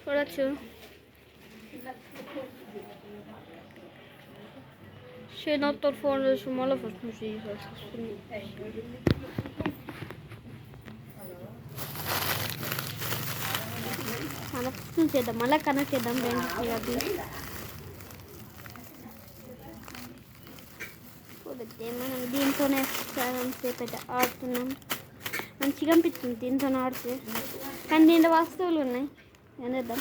చూడొచ్చు. షేనాతో ఫోన్ చేసి మళ్ళీ ఫస్ట్ నుంచి వస్తుంది. మళ్ళీ ఫస్ట్ నుంచి చేద్దాం, మళ్ళీ కనెక్ట్ చేద్దాం రెండింటికి. అది మనం దీంతోనే సేపు అయితే ఆడుతున్నాం. మంచిగా అనిపిస్తుంది దీంతో ఆడితే, కానీ దీంట్లో వస్తువులు ఉన్నాయి. ఏం చేద్దాం?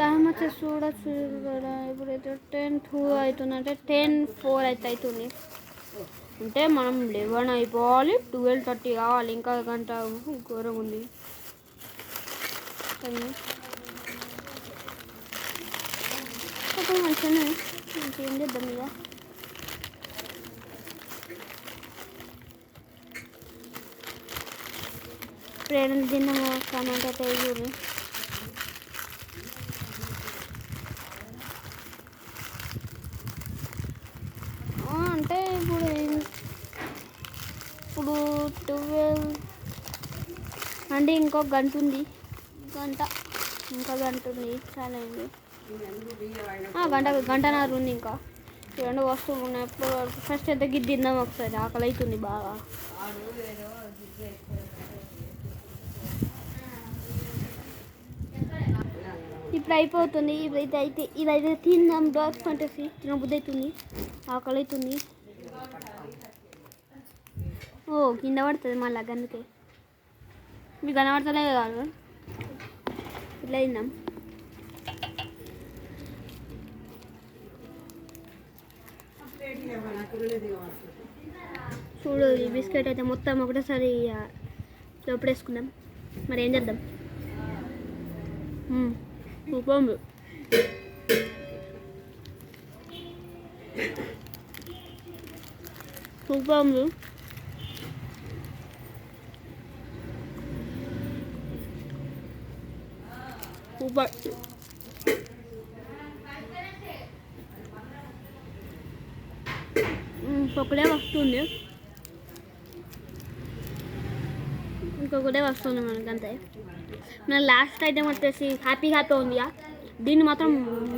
టైం వచ్చేసి చూడచ్చు కదా. ఇప్పుడైతే 10:02 అవుతుంది, అంటే 10:04 అయితే అవుతుంది. అంటే మనం 11 అయిపోవాలి, 12:30 కావాలి. ఇంకా గంట ఘోరం ఉంది. మంచిగానే ఏం చేద్దాం ఇక. ఇప్పుడు తిన్నాము కామెంట్ అయితే చూడు. అంటే ఇప్పుడు 12 అంటే ఇంకొక గంట ఉంది. ఇంకా గంట ఉంది. చాలా అయింది. గంటన్నర ఉంది ఇంకా. రెండు వస్తువులు ఉన్నాయి. ఎప్పుడు ఫస్ట్ అయితే గిద్ది తిందాం ఒకసారి. ఆకలి అవుతుంది బాగా. ఇప్పుడు అయిపోతుంది. ఇదైతే తిందాం. డార్క్ ఫంటసీ తినబుద్ధి అవుతుంది, ఆకలి అవుతుంది. ఓ కింద పడుతుంది మళ్ళీ, అందుకే మీకు కనబడతలే కాదు. ఇట్లా తిందాం. చూడు, ఈ బిస్కెట్ అయితే మొత్తం ఒకటేసారి లోపడేసుకుందాం. మరి ఏం చేద్దాం? బాగుంది. బాగుంది. సూపర్. ఒకటే వస్తుంది, ఇంకొకటే వస్తుంది మనకంతే. మన లాస్ట్ ఐటెం వచ్చేసి హ్యాపీ ఉంది. దీన్ని మాత్రం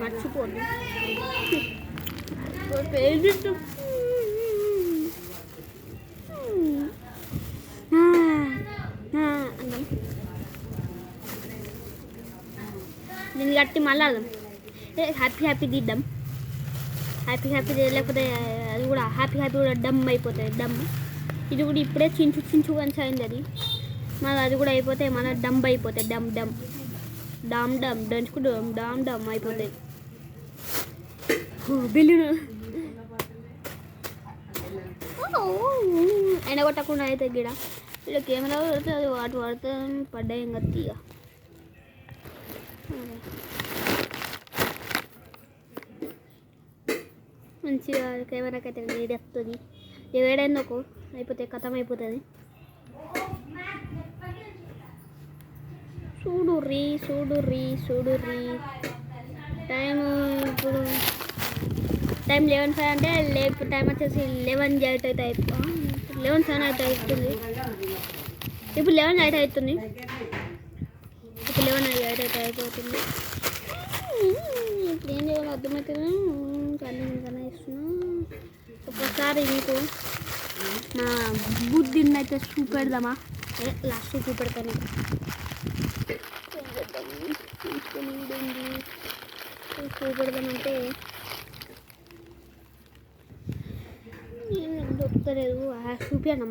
మర్చిపోండి. దీన్ని కట్టి మళ్ళీ హ్యాపీ తీద్దాం. హ్యాపీ లేకపోతే అది కూడా హ్యాపీ కూడా డమ్ అయిపోతుంది. డమ్ ఇది కూడా ఇప్పుడే చించు కంచి అయింది. అది మళ్ళీ అది కూడా అయిపోతే మన డమ్ అయిపోతాయి. డమ్ దంచుకు డమ్ అయిపోతాయి. బిల్లును ఎండగొట్టకుండా అయితే గిడ ఇలా కెమెరా పడితే అది వాటి పడితే పడ్డాయి. ఇంకా తీయ మంచిగా కెమెరాకి అయితే వేడి వస్తుంది. వేడైంది ఒక అయిపోతే కథం అయిపోతుంది. చూడుర్రి టైము ఇప్పుడు టైం 11:05 అంటే టైం వచ్చేసి 11:08 అయితే 11:07 అయితే అవుతుంది. ఇప్పుడు 11:08 అవుతుంది. ఇప్పుడు 11:08 అయితే అయిపోతుంది. ఇప్పుడు ఏం చేయాలో అర్థమవుతుంది. కన్నా ఇస్తున్నా. ఒకసారి మీకు నా బుద్ధిని అయితే చూపెడదామా? లాస్ట్ చూపెడతాను. చూపెడదామంటే దొరుకుతలేదు. చూపించండి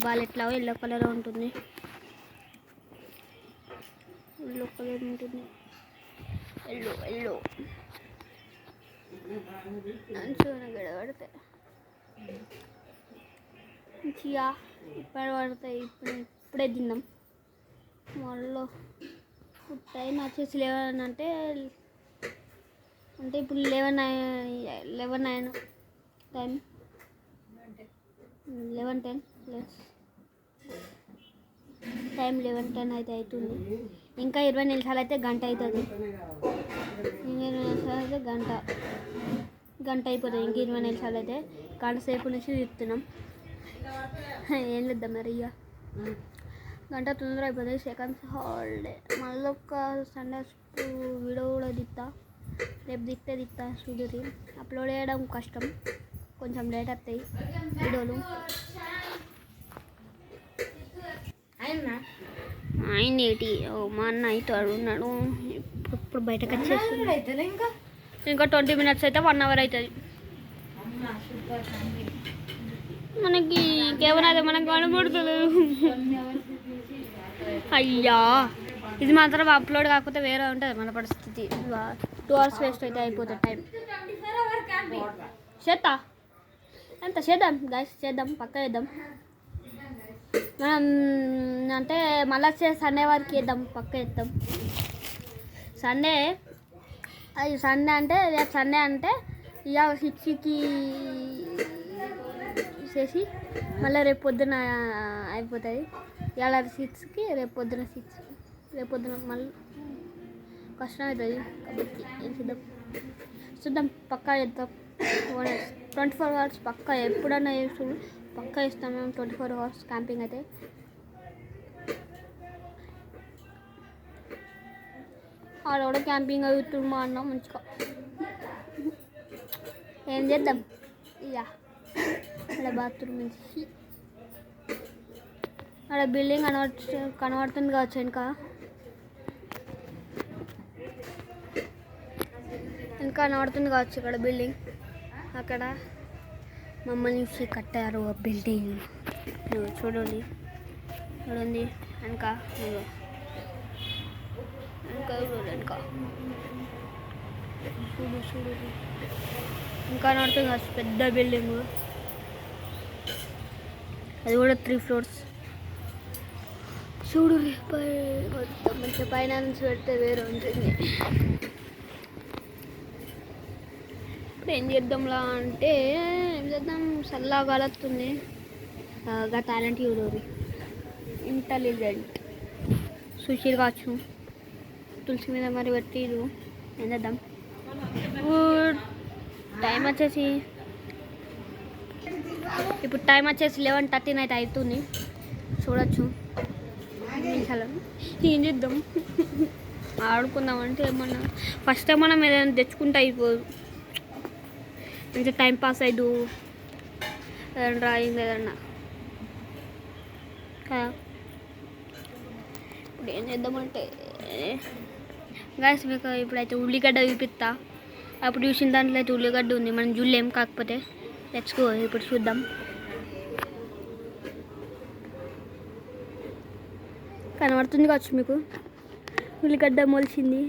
బాల్ ఎట్లా ఎల్లో కలర్ ఉంటుంది. ఎల్లో మంచిగా గడబడతాయి. మంచిగా ఇప్పుడు పడతాయి. ఇప్పుడే తిన్నాం. మళ్ళీ టైం వచ్చేసి 11 అంటే ఇప్పుడు 11:09 టైం 11:10 ప్లస్ టైం 11:10 అయితే అవుతుంది. ఇంకా 20 నిమిషాలు అయితే గంట అవుతుంది. ఇంకా 20 నిమిషాలు అయితే గంట అయిపోతుంది. ఇంక 20 నిమిషాలు అయితే గంట సేపు నుంచి తిప్పుతున్నాం. ఏం లేద్దాం మరి ఇక గంట తొందర అయిపోతుంది. సెకండ్స్ హాలిడే మళ్ళీ ఒక సండే వీడియో కూడా దిత్తా, రేపు దిత్తా చూడురి. అప్లోడ్ చేయడం కష్టం, కొంచెం లేట్ వస్తాయి వీడియోలు. ఆయన ఏంటి మా అన్న అయితే అడుగున్నాడు. ఇప్పుడు బయటకు వచ్చేస్తుంది. ఇంకా 20 minutes అయితే 1 hour అవుతుంది. మనకి ఇంకేమైనా మనకు కనబడతలేదు. అయ్యా ఇది మాత్రం అప్లోడ్ కాకపోతే వేరే ఉంటుంది మన పరిస్థితి. 2 hours వేస్ట్ అయితే అయిపోతుంది టైం. చేద్దా ఎంత చేద్దాం గైస్, చేద్దాం పక్క చేద్దాం. మనం అంటే మళ్ళీ వచ్చే సండే వరకు వేద్దాం, పక్క వేద్దాం. సండే అది సండే అంటే రేపు సండే అంటే ఇక 6కి చేసి మళ్ళీ రేపు పొద్దున అయిపోతుంది. ఇవాళ 6కి రేపు పొద్దున 6 రేపు పొద్దున మళ్ళీ కష్టం అవుతుంది. కాబట్టి ఏం చూద్దాం పక్కా చేద్దాం. 24 hours పక్కా ఎప్పుడన్నా చేస్తాము, పక్కా ఇస్తాం మేము. 24 hours క్యాంపింగ్ అయితే ఆడ కూడా క్యాంపింగ్ అవుతుంది మా అన్న మంచిగా. ఏం చేద్దాం ఇక అక్కడ బాత్రూమ్ నుంచి అక్కడ బిల్డింగ్ కనబడుతుంది కావచ్చు ఇంకా కనబడుతుంది కావచ్చు ఇక్కడ బిల్డింగ్. అక్కడ మమ్మల్ని నుంచి కట్టారు ఆ బిల్డింగ్. చూడండి చూడండి వెనక చూడు ఇంకా నడుతుంది కావచ్చు పెద్ద బిల్డింగ్. అది కూడా 3 floors. చూడు మొత్తం మంచిగా పైన నుంచి పెడితే వేరే ఉంటుంది. ఇప్పుడు ఏం చేద్దాంలా అంటే ఏం చేద్దాం, చల్లగా గాలొస్తుంది. టాలెంట్ చూడరు, ఇంటెలిజెంట్ సుశీల్ కావచ్చు. తులసి మీద మరి పెట్టిరు. ఏం చేద్దాం. టైం వచ్చేసి ఇప్పుడు 11:13 అయితే అవుతుంది. చూడొచ్చు నిమిషాలు. ఏం చేద్దాం ఆడుకుందాం అంటే ఏమన్నా ఫస్ట్ టైం మనం ఏదైనా తెచ్చుకుంటే అయిపోదు, మంచిగా టైం పాస్ అయిదు ఏదైనా డ్రాయింగ్ ఏదన్నా కదా. ఇప్పుడు ఏం చేద్దామంటే గాయస్ మీకు ఇప్పుడైతే ఉల్లిగడ్డ చూపిస్తా. అప్పుడు చూసిన దాంట్లో అయితే ఉల్లిగడ్డ ఉంది, మనం చూడలేం. కాకపోతే లెట్స్ గో ఇప్పుడు చూద్దాం. కనబడుతుంది కావచ్చు మీకు ఉల్లిగడ్డ మొలిచింది.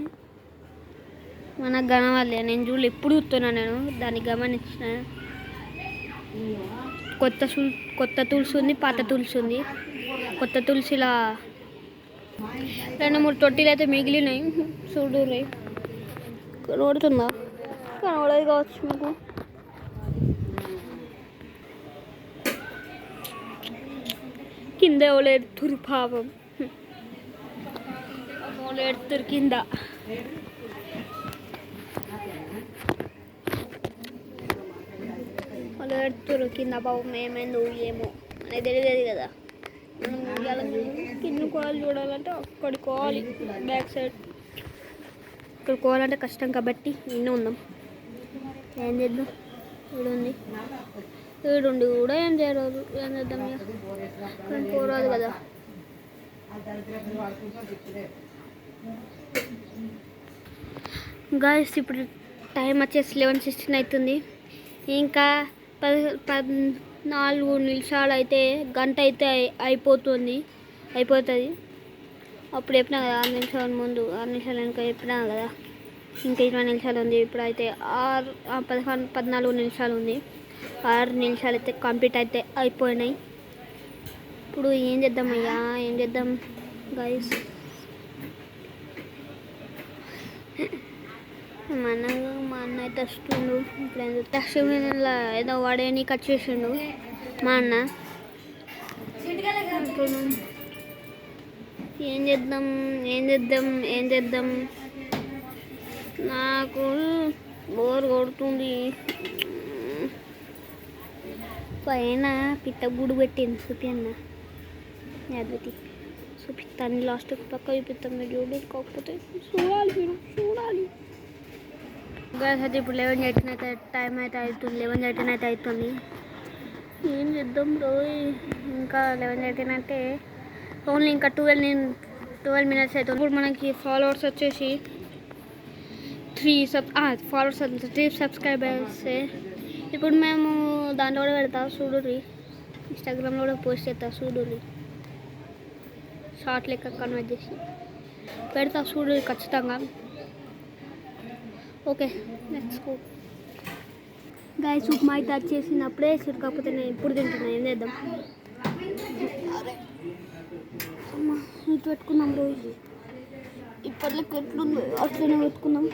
మనకు కనవాలే, నేను చూడలే, ఎప్పుడు చూస్తున్నా నేను దాన్ని గమనించిన. కొత్త తులసి ఉంది, పాత తులసి ఉంది. కొత్త తులసిలా 2-3 తొట్టిలు అయితే మిగిలినాయి. చూడు రే కనబడుతుందా? కనబడదు కావచ్చు మీకు. కింద ఎవరు ఎడుతురు పాపం, వాళ్ళు ఎడుతురు కింద. వాళ్ళు ఎడుతురు కింద పాపం. ఏమైందో ఏమో అనేది తెలియదు కదా. మనం కింద కోవాలి చూడాలంటే అక్కడికి కోవాలి, బ్యాక్ సైడ్ ఇక్కడ కోవాలంటే కష్టం. కాబట్టి ఇన్నే ఉందాం. ఏం చేద్దాం, ఈడుంది ఈడుండి కూడా ఏం చేయరాదు. ఏం చేద్దాం ఇక కోరాదు కదా. గాయస్ ఇప్పుడు టైం వచ్చేసి 11:16 అవుతుంది. ఇంకా 14 నిమిషాలు అయితే గంట అయితే అయిపోతుంది. అప్పుడు చెప్పినా కదా 6 నిమిషాల ముందు, 6 నిమిషాలు వెనక చెప్పినా కదా. ఇంకా 20 నిమిషాలు ఉంది. ఇప్పుడైతే 14 నిమిషాలు ఉంది. 6 నిమిషాలు అయితే కంప్లీట్ అయితే అయిపోయినాయి. ఇప్పుడు ఏం చేద్దాం అయ్యా, ఏం చేద్దాం గైస్. మా అన్న అయితే వస్తుండు. ఇప్పుడు టెస్ట్ మీద ఏదో వాడేని కట్ చేసిండు మా అన్న. ఏం చేద్దాం నాకు బోర్ కొడుతుంది. పైన పిట్ట గూడు పెట్టింది సుపి అన్న. అద్భుతి చూపిస్తాను లాస్ట్ పక్క చూపిస్తాను మీరు చూడండి కాకపోతే చూడాలి మీరు చూడాలి గ్యాస్ అయితే ఇప్పుడు 11:18 అయితే టైం అయితే అవుతుంది 11:18 అయితే అవుతుంది ఏం చేద్దాం రోజు ఇంకా 11:18 అంటే ఓన్లీ ఇంకా 12 minutes అవుతుంది ఇప్పుడు మనకి ఫాలోవర్స్ వచ్చేసి 3 సబ్స్క్రైబర్స్ ఇప్పుడు మేము దాంట్లో కూడా పెడతా చూడుర్రి ఇన్స్టాగ్రామ్లో కూడా పోస్ట్ చేస్తా చూడుర్రి షార్ట్ లెక్క కన్వర్ట్ చేసి పెడతా చూడుర్రి ఖచ్చితంగా okay let's go guys upma అయితే వచ్చేసినప్పుడే కాకపోతే నేను ఇప్పుడు తింటున్నాను ఏం చేద్దాం అమ్మా ఇటు పెట్టుకున్నాం రోజు ఇప్పటికి ఎట్లుందో అట్లనే పెట్టుకున్నాం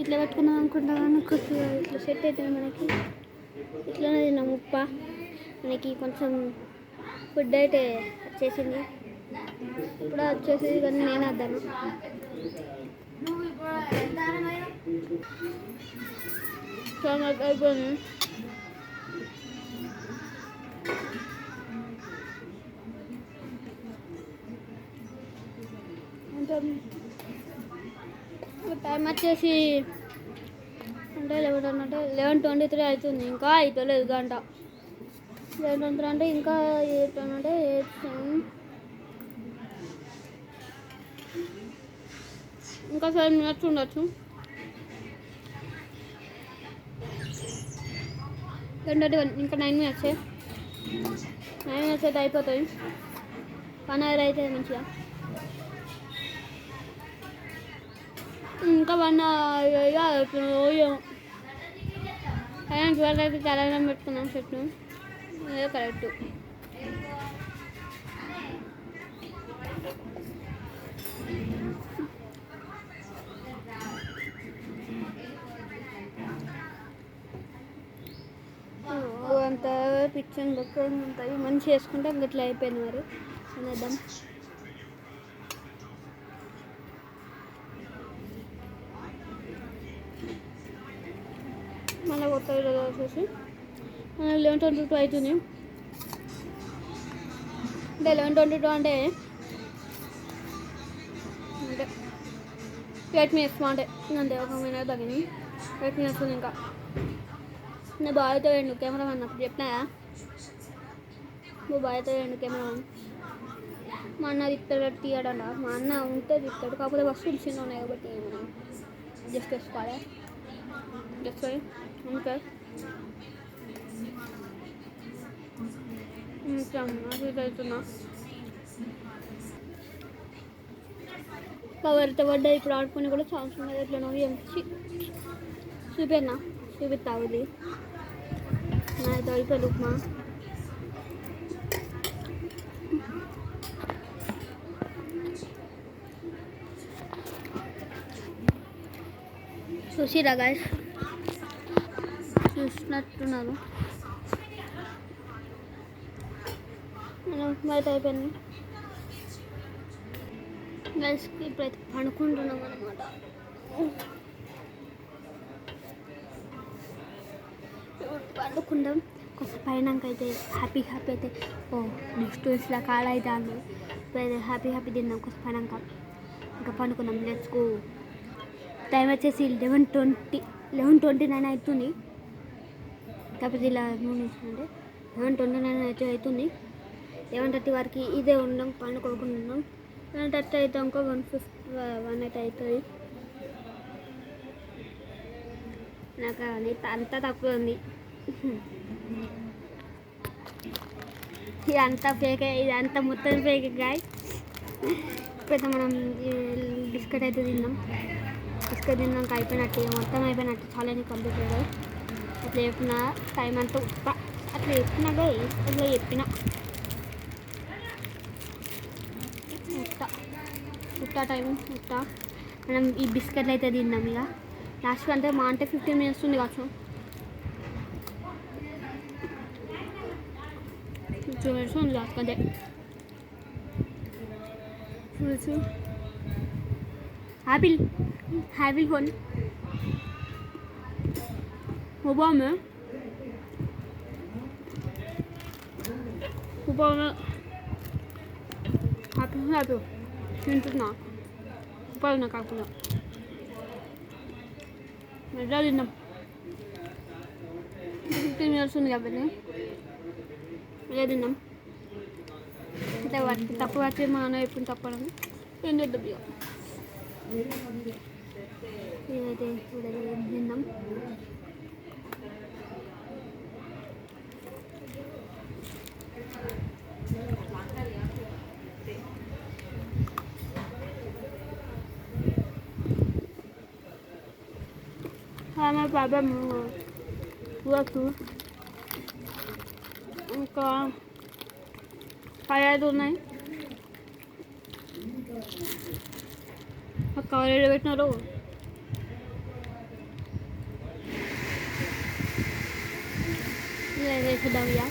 ఇట్లా పెట్టుకున్నాం అనుకుంటా కానీ ఇట్లా సెట్ అవుతుంది మనకి ఇట్లనే తిన్నాం ఉప్ప మనకి కొంచెం ఫుడ్ అయితే వచ్చేసింది ఇప్పుడు వచ్చేసింది కానీ నేను వద్దాను చాలా అయిపోయింది టైం వచ్చేసి అంటే 11:23 అవుతుంది ఇంకా అయిపోలేదు గంట 11:23 అంటే ఇంకా 8 అంటే 8 ఇంకా 7 minutes ఉండొచ్చు 10:21 ఇంకా 9 minutes 9 minutes అయితే అయిపోతాయి 1 hour అయితే మంచిగా ఇంకా 1 hour అయినా జ్వరం అయితే చాలా పెట్టుకున్నాం చెట్టు అదే కరెక్ట్ అంత పిచ్చని బొక్క ఉంటాయి మంచి చేసుకుంటే ఇంకట్లా అయిపోయింది మరి అనేద్దాం మళ్ళీ కొత్త ఈరోజు వచ్చేసి 11:22 అవుతుంది అంటే 11:22 అంటే 8 minutes అంటే అంతే 1 minute తగ్గింది 8 minutes ఉంది ఇంకా నేను బాయ్తో వేయండు కెమెరామెన్ అప్పుడు చెప్పినాయా నువ్వు బాయ్తో వేయండు కెమెరామెన్ మా అన్న తిట్టాడు తీయడంట మా అన్న ఉంటే తిట్టాడు కాకపోతే వస్తువులు చిన్న ఉన్నాయి కాబట్టి మనం అడ్జస్ట్ చేసుకోవాలి జస్ట్ ఓకే అది అవుతున్నా కవర్తో పడ్డా ఇప్పుడు ఆడుకుని కూడా ఛాన్స్ ఉన్నది ఎట్లా ఏం చూపిస్తావు ఇది నాతో అయిపోయింది ఉప్మా చూసిరా గాయస్ చూసినట్టున్నారు ఉప్మా అయితే అయిపోయింది గైస్కి ఇప్పుడైతే పడుకుంటున్నాం అనమాట పండుకుంటాం కొంచెం పైనాక అయితే హ్యాపీ అయితే ఓ నెక్స్ట్ ఇట్లా కాడ అయితే అన్నీ ఇప్పుడైతే హ్యాపీ తిన్నాం కొంచెం పైనాక ఇంకా పండుకున్నాం లెట్స్ గో టైం వచ్చేసి 11:29 అవుతుంది కాకపోతే ఇలా అంటే 11:29 అయితే అవుతుంది 11:30 వరకు ఇదే ఉన్నాం పండుకోకుండా 11:30 అయితే ఇంకో 1 అయితే అవుతుంది నాకు అంతా తక్కువ ఉంది ఇదంతా ఫేకే ఇదంతా మొత్తం ఫేకే గాయ్ ఇప్పుడైతే మనం బిస్కెట్ అయితే తిన్నాక అయిపోయినట్టు మొత్తం అయిపోయినట్టు చాలా కంప్లీట్ అయ్యారు అట్లా చెప్పిన టైం అంతా అట్లా చెప్పినా గాయ్ అట్లా చెప్పిన టైం మనం ఈ బిస్కెట్లు అయితే తిన్నాం ఇక లాస్ట్ అంటే మా అంటే 15 minutes ఉంది కావచ్చు చూడండి లాస్ట్ అంటే చూసి హ్యాపీ ఫోన్ Obama హ్యాపీ అటు తింటున్నా ఉపాధి నాకు కాకుండా మెడ్డా తిన్నాం 15 minutes ఉంది కాబట్టి ఇదే తిన్నాం ఇట్లా వాటికి తప్పు వచ్చి మా అన్న ఎప్పుడు తప్పడం ఏం చేద్దాం ఇదైతే తిన్నాం మా బాబా వర్క్ ఇంకా 5 ఉన్నాయి కవర్ ఏడు పెట్టినారు వేసేద్దాం ఇక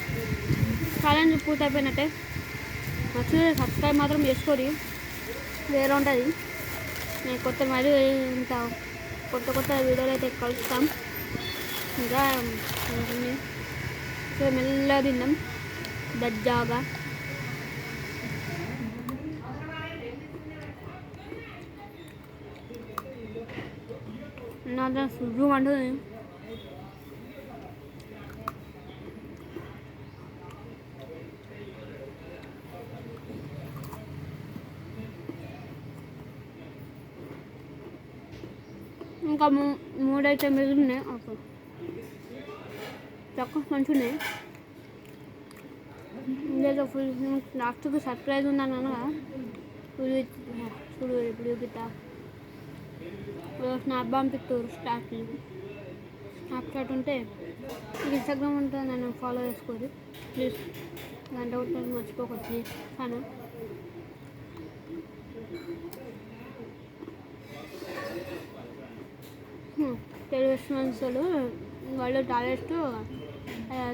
ఛాలెంజ్ పూర్తి అయిపోయినట్టే నచ్చితే సబ్స్క్రైబ్ మాత్రం చేసుకోండి వేరే ఉంటుంది నేను కొత్త మరియు ఇంకా కొత్త కొత్త వీడియోలు అయితే కలుస్తాం ఇంకా మెల్లగా తిన్నాం దజ్జాగా నా సుజు అంటుంది ఇంకా 3 అయితే మిగిలినాయి అప్పుడు తక్కువ మంచి ఉన్నాయి ఇందులో ఫుల్ లాస్ట్కి సర్ప్రైజ్ ఉన్నాను అనగా చూడు ఇప్పుడు చూపిస్తా స్నాప్ పంపిస్తారు స్నాప్చాట్ ఉంటే ఇన్స్టాగ్రామ్ ఉంటే నన్ను ఫాలో చేసుకోరు ప్లీజ్ గంట కొట్టడానికి మర్చిపోకూడదు ప్లీజ్ కానీ తెలుగు ఎక్స్పీరియన్స్లు వాళ్ళు టాలెంట్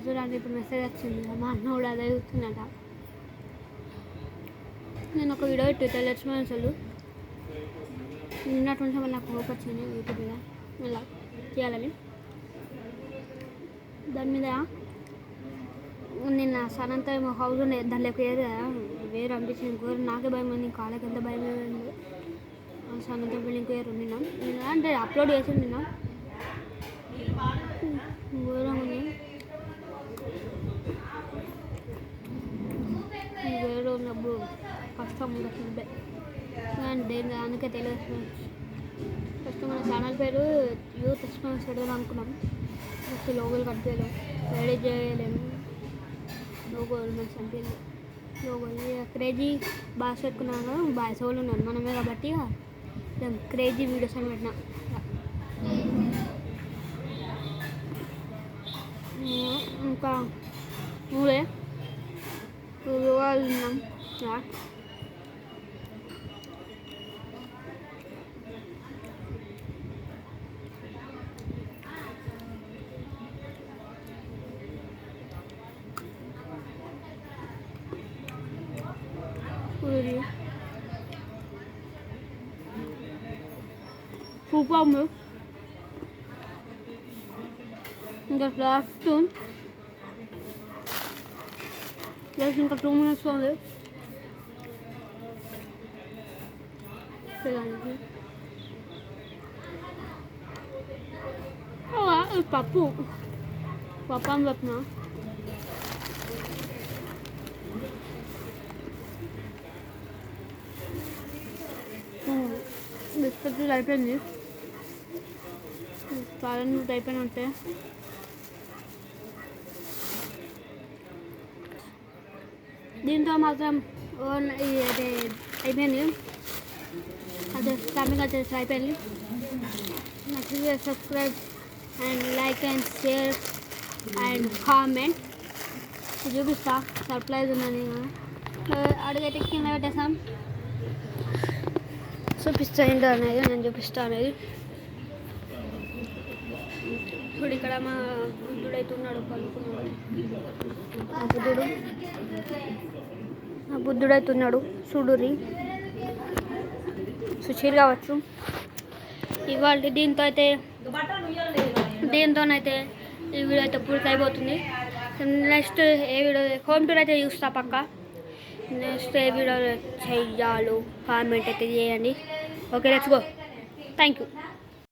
చూడండి ఇప్పుడు మెసేజ్ వచ్చింది మా అన్న కూడా అదే చూస్తుందట నేను ఒక వీడియో పెట్టి తెలుగు ఎక్స్పీరియన్స్లు నిన్నటి నుంచి మళ్ళీ నాకు హోప్ వచ్చింది యూట్యూబ్ మీద ఇలా చేయాలని దాని మీద నిన్న సనంత హౌస్ దానిలోకి ఏది వేరు అనిపించింది కూర నాకే భయం ఉంది కాళ్ళకి ఎంత భయం ఉంది సనంత బిల్డింగ్ వేరు నిన్న అంటే అప్లోడ్ చేసి నిన్న ఘోరం ఉంది వేరే ఉన్నప్పుడు కష్టం ఉండదు అంటే అందుకే తెలియదు ఫస్ట్ మన ఛానల్ పేరు యూత్ ఎక్స్పీరియన్స్ పెడదాం అనుకున్నాం ఫస్ట్ లోగోలు కట్ చేయలేము రెడీ చేయలేము లోగోలు మంచి అనిపించలేదు లోగోలు క్రేజీ బాగా పెట్టుకున్నాను బాగా సోళ్ళు ఉన్నాను మనమే కాబట్టి క్రేజీ వీడియోస్ అని పెట్టినా ఇంకా నువ్వే ఉన్నాం సూపర్ ఇంకా లాస్ట్ ఇంకా 2 minutes ఉంది పప్పు అని చెప్పిన బిస్కెట్ అయిపోయింది చాలా అయిపోయినట్టే దీంతో మాత్రం అదే అయిపోయింది అదే స్టార్టింగ్ వచ్చేసి అయిపోయింది నచ్చితే subscribe and like and share and comment చూపిస్తా సర్ప్రైజ్ ఉన్నది అడుగైతే కింద పెట్టేసాం చూపిస్తా ఏంటో అనేది నేను చూపిస్తా అనేది ఇప్పుడు ఇక్కడ మా బుద్ధుడు అయితే ఉన్నాడు కలుపుకున్నాడు మా బుద్ధుడు అయితే ఉన్నాడు చూడురి సుశీల్ కావచ్చు ఇవాళ దీంతోనైతే ఈ వీడియో అయితే పూర్తి అయిపోతుంది నెక్స్ట్ ఏ వీడియో హోమ్ టూర్ అయితే చూస్తా పక్క నెక్స్ట్ ఏ వీడియోలో చెయ్యాలో కామెంట్ అయితే చేయండి. Okay, let's go. Thank you.